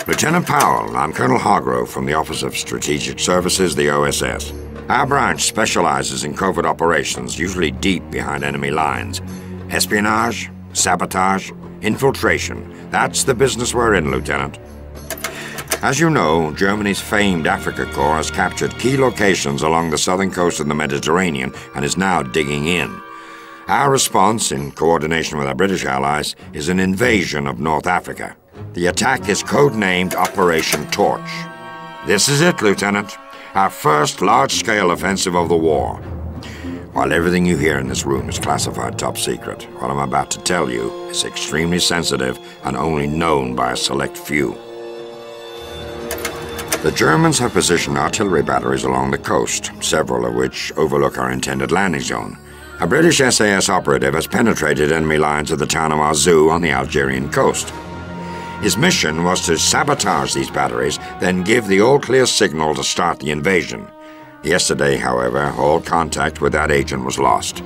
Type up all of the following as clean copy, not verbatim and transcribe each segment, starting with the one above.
Lieutenant Powell, I'm Colonel Hargrove from the Office of Strategic Services, the OSS. Our branch specializes in covert operations, usually deep behind enemy lines. Espionage, sabotage, infiltration. That's the business we're in, Lieutenant. As you know, Germany's famed Africa Corps has captured key locations along the southern coast of the Mediterranean and is now digging in. Our response, in coordination with our British allies, is an invasion of North Africa. The attack is codenamed Operation Torch. This is it, Lieutenant. Our first large-scale offensive of the war. While everything you hear in this room is classified top secret, what I'm about to tell you is extremely sensitive and only known by a select few. The Germans have positioned artillery batteries along the coast, several of which overlook our intended landing zone. A British SAS operative has penetrated enemy lines at the town of Arzou on the Algerian coast. His mission was to sabotage these batteries, then give the all-clear signal to start the invasion. Yesterday, however, all contact with that agent was lost.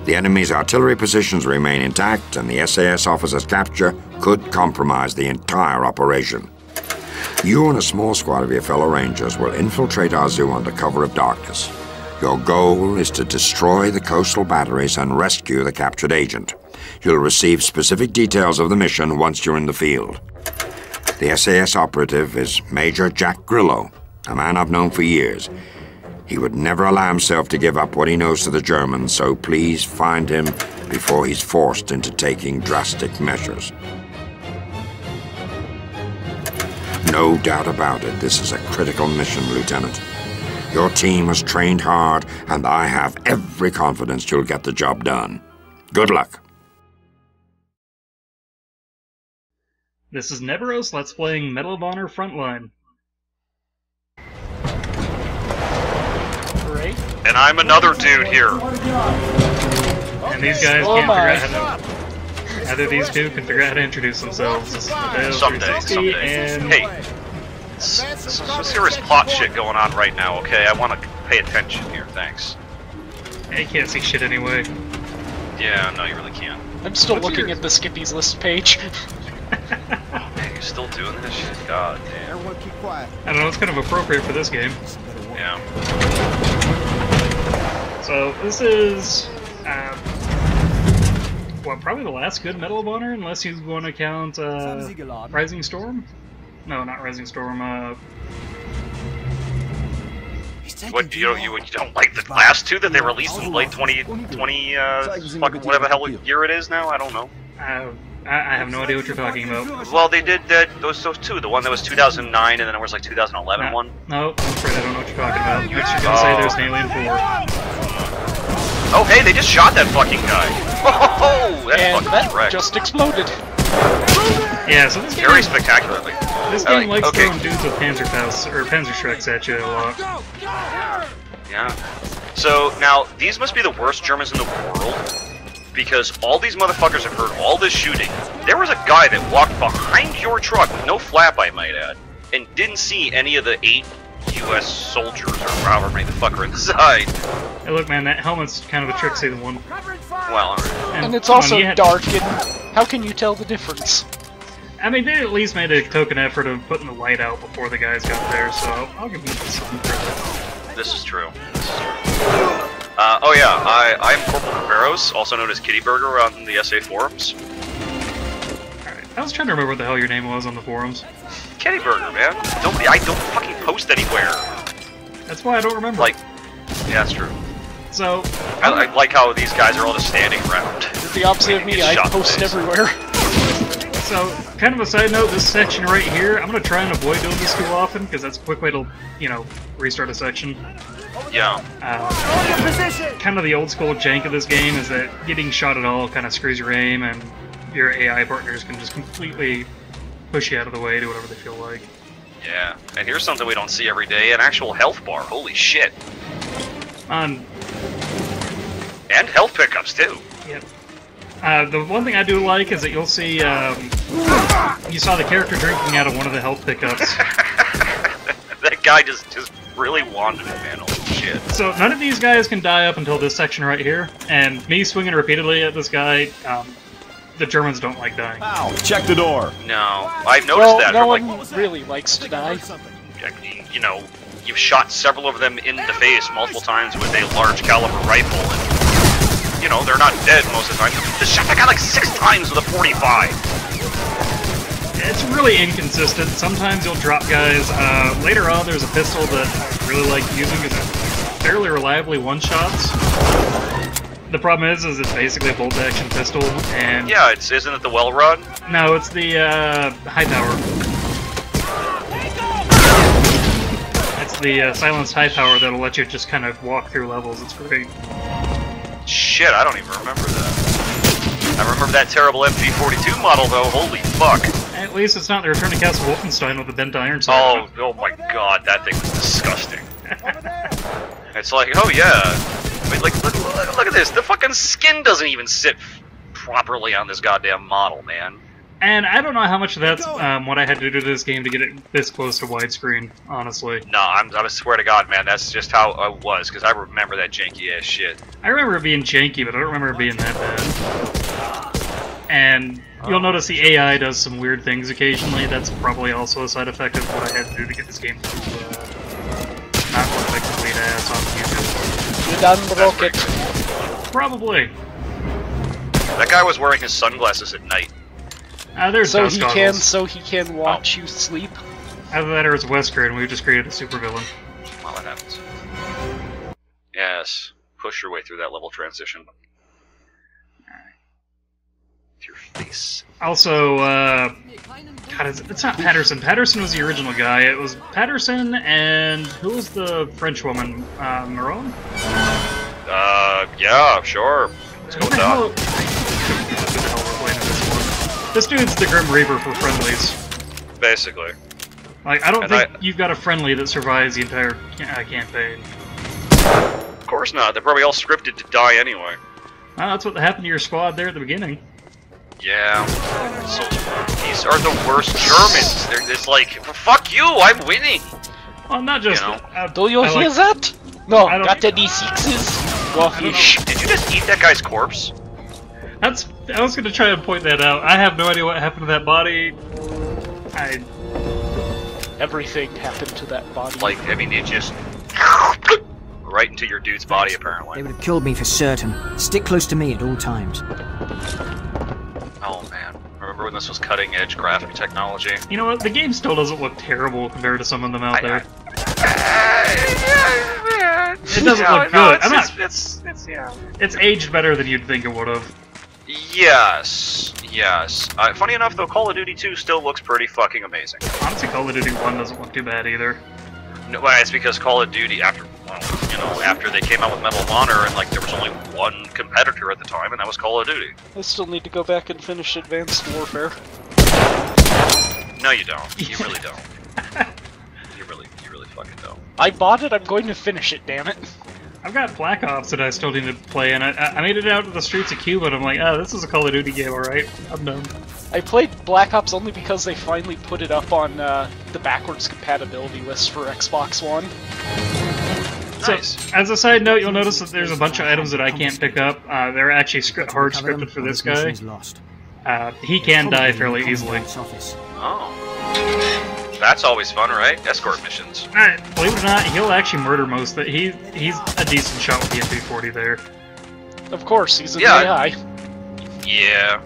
The enemy's artillery positions remain intact, and the SAS officer's capture could compromise the entire operation. You and a small squad of your fellow Rangers will infiltrate Arzou under cover of darkness. Your goal is to destroy the coastal batteries and rescue the captured agent. You'll receive specific details of the mission once you're in the field. The SAS operative is Major Jack Grillo, a man I've known for years. He would never allow himself to give up what he knows to the Germans, so please find him before he's forced into taking drastic measures. No doubt about it, this is a critical mission, Lieutenant. Your team has trained hard, and I have every confidence you'll get the job done. Good luck. This is Neberos, Let's Playing Medal of Honor Frontline. Great. And I'm another dude here. And these guys can't figure out how to... Either these two can figure out how to introduce themselves. Someday. And... Hey, some serious plot shit going on right now, okay? I want to pay attention here, thanks. You can't see shit anyway. Yeah, no, you really can't. I'm still looking at the Skippy's list page. Man, you're still doing this shit? God damn. Everyone keep quiet. I don't know, it's kind of appropriate for this game. Yeah. So, this is... probably the last good Medal of Honor, unless you want to count, Rising Storm? No, not Rising Storm, What, you don't like the last two that they released in late 2020, fucking whatever the hell year it is now? I don't know. I have no idea what you're talking about. Well, they did those two. The one that was 2009 and then there was like 2011 one. No, I'm afraid I don't know what you're talking about. You're gonna say there's an Alien 4. Oh, hey, they just shot that fucking guy. Oh, that fucking just exploded. Yeah, so this game... Very spectacularly. This game likes throwing dudes with Panzerfaust, or Panzerschrecks at you a lot. Yeah. So, now, these must be the worst Germans in the world, because all these motherfuckers have heard all this shooting. There was a guy that walked behind your truck with no flap, I might add, and didn't see any of the 8 US soldiers, or however many the fuck are inside. Hey, look, man, that helmet's kind of a tricksy one. Well, and it's also dark, and how can you tell the difference? I mean, they at least made a token effort of putting the light out before the guys got there, so I'll give them something for that. This is true. Oh yeah, I am Corporal Barbaros, also known as Kitty Burger on the SA forums. Alright, I was trying to remember what the hell your name was on the forums. Kitty Burger, man. I don't fucking post anywhere. That's why I don't remember. Like, yeah, that's true. So... I like how these guys are all just standing around. The opposite of me, I post everywhere. So, kind of a side note, this section right here, I'm going to try and avoid doing this too often, because that's a quick way to, restart a section. Yeah. Kind of the old school jank of this game is that getting shot at all kind of screws your aim, and your AI partners can just completely push you out of the way, do whatever they feel like. Yeah, and here's something we don't see every day, an actual health bar, holy shit. And health pickups, too. Yep. The one thing I do like is that you'll see, you saw the character drinking out of one of the health pickups. That guy just really wanted it, man, holy shit. So none of these guys can die up until this section right here, and me swinging repeatedly at this guy, the Germans don't like dying. Ow! Check the door. No, I've noticed that. No from, one like, really likes to die. you know, you've shot several of them in the face multiple times with a large caliber rifle, and, you know, they're not dead most of the time. Just shot that guy like 6 times with a 45. It's really inconsistent. Sometimes you'll drop guys. Later on, there's a pistol that I really like using because it fairly reliably one-shots. The problem is it's basically a bolt-action pistol, and... Yeah, isn't it the well run? No, it's the, high power. It's the, silenced high power that'll let you just kind of walk through levels. It's great. Shit, I don't even remember that. I remember that terrible MG42 model, though. Holy fuck. At least it's not the Return to Castle Wolfenstein with the bent iron sight. Oh my god, that thing was disgusting. It's like, oh yeah. I mean, like, look at this. The fucking skin doesn't even sit properly on this goddamn model, man. And I don't know how much of that's what I had to do to this game to get it this close to widescreen, honestly. No, I swear to God, man, that's just how I was, because I remember that janky-ass shit. I remember it being janky, but I don't remember it being that bad. And you'll notice the AI does some weird things occasionally. That's probably also a side effect of what I had to do to get this game to not look like complete ass on YouTube. You done broke it. Probably. That guy was wearing his sunglasses at night. There's So dust he goggles. can watch you sleep. Either that or it's Wesker, and we just created a supervillain. Well, that happens. Yes. Push your way through that level transition. With your face. Also, God, it's not Patterson. Patterson was the original guy. It was Patterson and who was the French woman? Maron? Yeah, sure. Let's go with that. This dude's the Grim Reaper for friendlies. Basically. Like, I don't think you've got a friendly that survives the entire campaign. Of course not. They're probably all scripted to die anyway. That's what happened to your squad there at the beginning. Yeah. So, these are the worst Germans. They're just like, fuck you, I'm winning. Well, not just... You know? Do you hear that? No, got the D6s. Go fish. Did you just eat that guy's corpse? I was gonna try and point that out. I have no idea what happened to that body. Everything happened to that body. Like, I mean, it just... right into your dude's body, apparently. They would have killed me for certain. Stick close to me at all times. Oh, man. Remember when this was cutting-edge graphic technology? You know what? The game still doesn't look terrible compared to some of them out there. It doesn't look good. It's aged better than you'd think it would have. Yes. Funny enough, though, Call of Duty 2 still looks pretty fucking amazing. Honestly, Call of Duty 1 doesn't look too bad either. No, well, it's because Call of Duty, after they came out with Medal of Honor, and, like, there was only one competitor at the time, and that was Call of Duty. I still need to go back and finish Advanced Warfare. No, you don't. You really don't. You really fucking don't. I bought it, I'm going to finish it, damn it. I've got Black Ops that I still need to play, and I made it out to the streets of Cuba, and I'm like, oh, this is a Call of Duty game, alright. I'm done. I played Black Ops only because they finally put it up on the backwards compatibility list for Xbox One. Nice. So, as a side note, you'll notice that there's a bunch of items that I can't pick up. They're actually hard scripted for this guy. He can die fairly easily. Oh. That's always fun, right? Escort missions. Believe it or not, he'll actually murder most of it. He's a decent shot with the MP40 there. Of course, he's an AI. Yeah.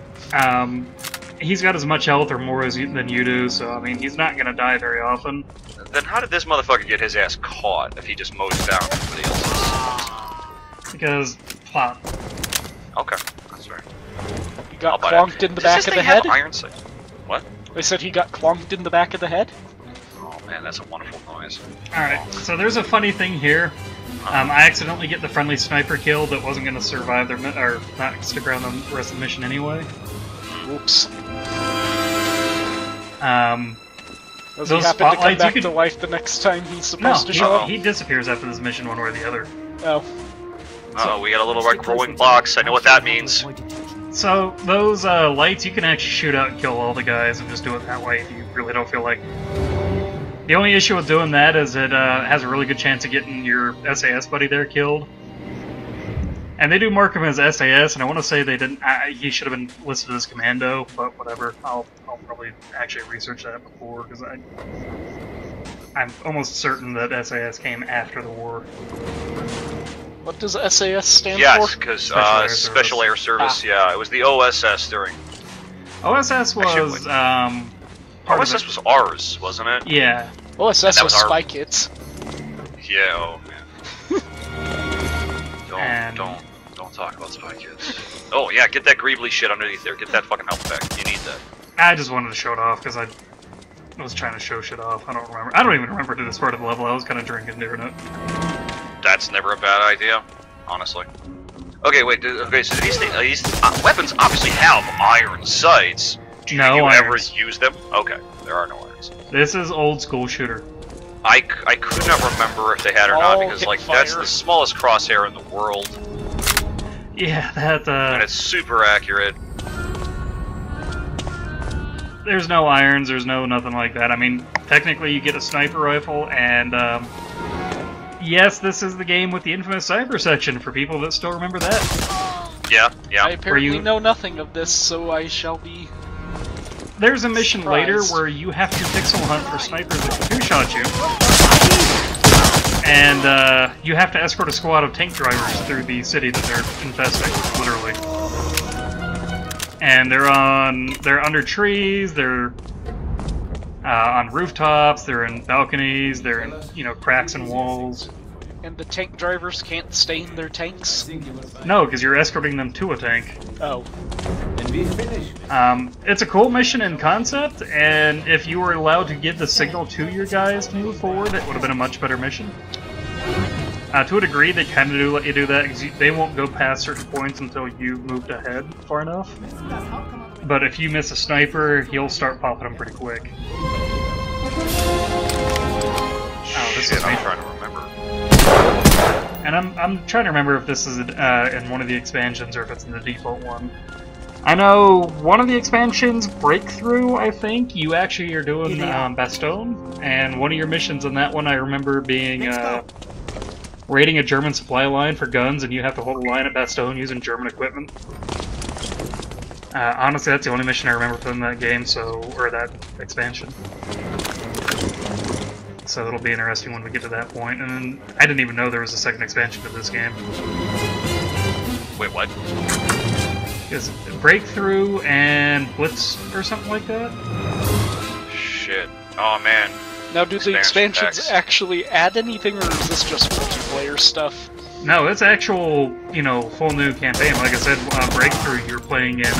He's got as much health or more than you do, so I mean, he's not gonna die very often. Then how did this motherfucker get his ass caught if he just mows down everybody else's? Because plot. Okay, that's fair. He got clonked in the back of the head? Iron sight? What? They said he got clonked in the back of the head? Oh man, that's a wonderful noise. Alright, so there's a funny thing here. I accidentally get the friendly sniper kill that wasn't going to survive their or not stick around the rest of the mission anyway. Oops. Does those he happen to come back you to life the next time he's supposed to show up? He disappears after this mission one way or the other. Oh. Oh, we got a little like growing box. I know what that means. So those lights, you can actually shoot out and kill all the guys and just do it that way if you really don't feel like. The only issue with doing that is it has a really good chance of getting your SAS buddy there killed. And they do mark him as SAS, and I want to say they didn't. He should have been listed as Commando, but whatever. I'll probably actually research that before, because I'm almost certain that SAS came after the war. What does SAS stand for? Yes, because Special Air Service. Yeah, it was the OSS during. OSS was OSS was ours, wasn't it? Yeah. OSS was our... Spy Kids. Yeah. Oh man. Don't talk about Spy Kids. Oh yeah, get that Greebly shit underneath there. Get that fucking help back. You need that. I just wanted to show it off because I was trying to show shit off. I don't remember. I don't even remember to this part of the level. I was kind of drinking during it. That's never a bad idea, honestly. Okay, wait. Okay, so these weapons obviously have iron sights. Do you ever use them? Okay, there are no irons. This is old school shooter. I could not remember if they had or not because like that's the smallest crosshair in the world. Yeah, that. And it's super accurate. There's no irons. There's no nothing like that. I mean, technically, you get a sniper rifle, and yes, this is the game with the infamous cyber section for people that still remember that. Yeah, yeah. I apparently know nothing of this, so I shall be. There's a mission later where you have to pixel hunt for snipers that can two-shot you. And you have to escort a squad of tank drivers through the city that they're infesting, literally. And they're under trees, they're on rooftops, they're in balconies, they're in, cracks in walls. And the tank drivers can't stay in their tanks? No, because you're escorting them to a tank. Oh. It's a cool mission in concept, and if you were allowed to give the signal to your guys to move forward, it would have been a much better mission. To a degree, they kind of do let you do that, because they won't go past certain points until you've moved ahead far enough. But if you miss a sniper, he'll start popping them pretty quick. Oh, this is I'm trying to remember. And I'm trying to remember if this is in one of the expansions or if it's in the default one. I know one of the expansions, Breakthrough, I think, you actually are doing Bastogne, and one of your missions in that one I remember being raiding a German supply line for guns, and you have to hold a line at Bastogne using German equipment. Honestly, that's the only mission I remember from that game, or that expansion. So it'll be interesting when we get to that point. And then I didn't even know there was a second expansion to this game. Wait, what? Is Breakthrough and Blitz or something like that? Shit. Oh man. Now, do the expansions actually add anything, or is this just multiplayer stuff? No, it's actual, full new campaign. Like I said, Breakthrough, you're playing in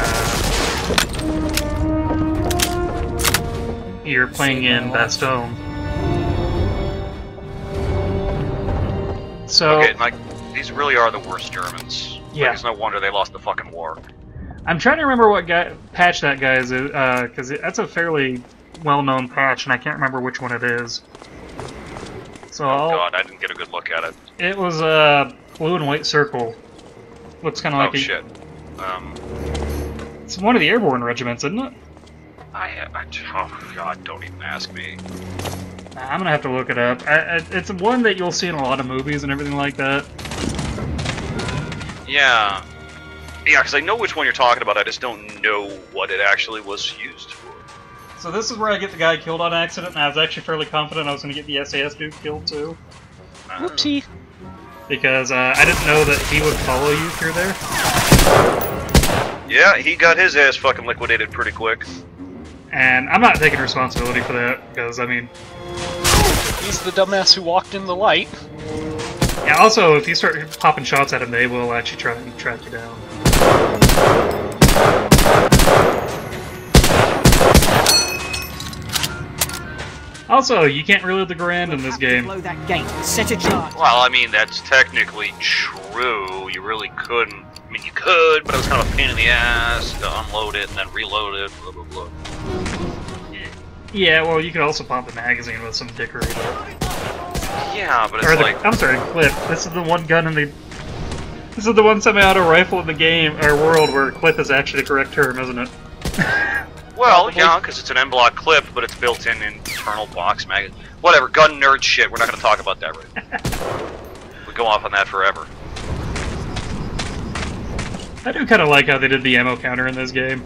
Bastogne. So, okay, like, these really are the worst Germans. Yeah. Like, it's no wonder they lost the fucking war. I'm trying to remember what patch that guy is, because that's a fairly well-known patch, and I can't remember which one it is. So God, I didn't get a good look at it. It was blue and white circle. Looks kind of like shit. It's one of the airborne regiments, isn't it? Oh God, don't even ask me. I'm gonna have to look it up. It's one that you'll see in a lot of movies and everything like that. Yeah. Yeah, because I know which one you're talking about, I just don't know what it actually was used for. So this is where I get the guy killed on accident, and I was actually fairly confident I was going to get the SAS dude killed too. Whoopsie. Because I didn't know that he would follow you through there. Yeah, he got his ass fucking liquidated pretty quick. And I'm not taking responsibility for that, because, I mean... He's the dumbass who walked in the light. Yeah, also, if you start popping shots at him, they will actually try and track you down. Also, you can't reload the Garand in this game. Blow that gate. Set a charge. Well, I mean, that's technically true. You really couldn't. I mean, you could, but it was kind of a pain in the ass to unload it and then reload it, blah, blah, blah. Yeah, well, you could also pop the magazine with some dickery. Yeah, but it's like... I'm sorry, clip. This is the one gun in the... This is the one semi-auto rifle in the game, or world, where clip is actually the correct term, isn't it? Well, yeah, because it's an M-block clip, but it's built in internal box magazine. Whatever, gun nerd shit, we're not going to talk about that right now. We go off on that forever. I do kind of like how they did the ammo counter in this game.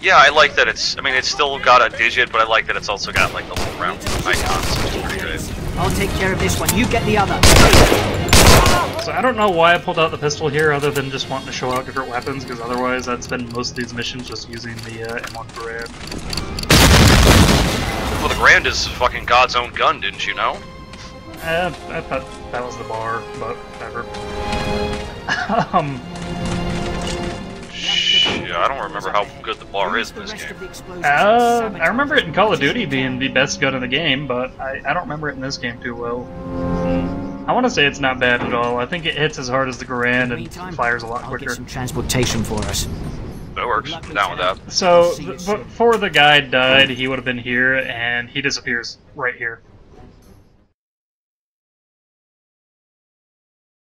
Yeah, I like that it's. I mean, it's still got a digit, but I like that it's also got like the little round icons. It's pretty great. I'll take care of this one. You get the other. So I don't know why I pulled out the pistol here, other than just wanting to show out different weapons, because otherwise I'd spend most of these missions just using the M1 Garand. Well, the Grand is fucking God's own gun, didn't you know? I thought that was the bar, but whatever. Yeah, I don't remember how good the bar is in this game. I remember it in Call of Duty being the best gun in the game, but I don't remember it in this game too well. I want to say it's not bad at all. I think it hits as hard as the Garand and fires a lot I'll quicker. get some transportation for us. That works. I'm down with that. So, before the guy died, he would have been here, and he disappears right here.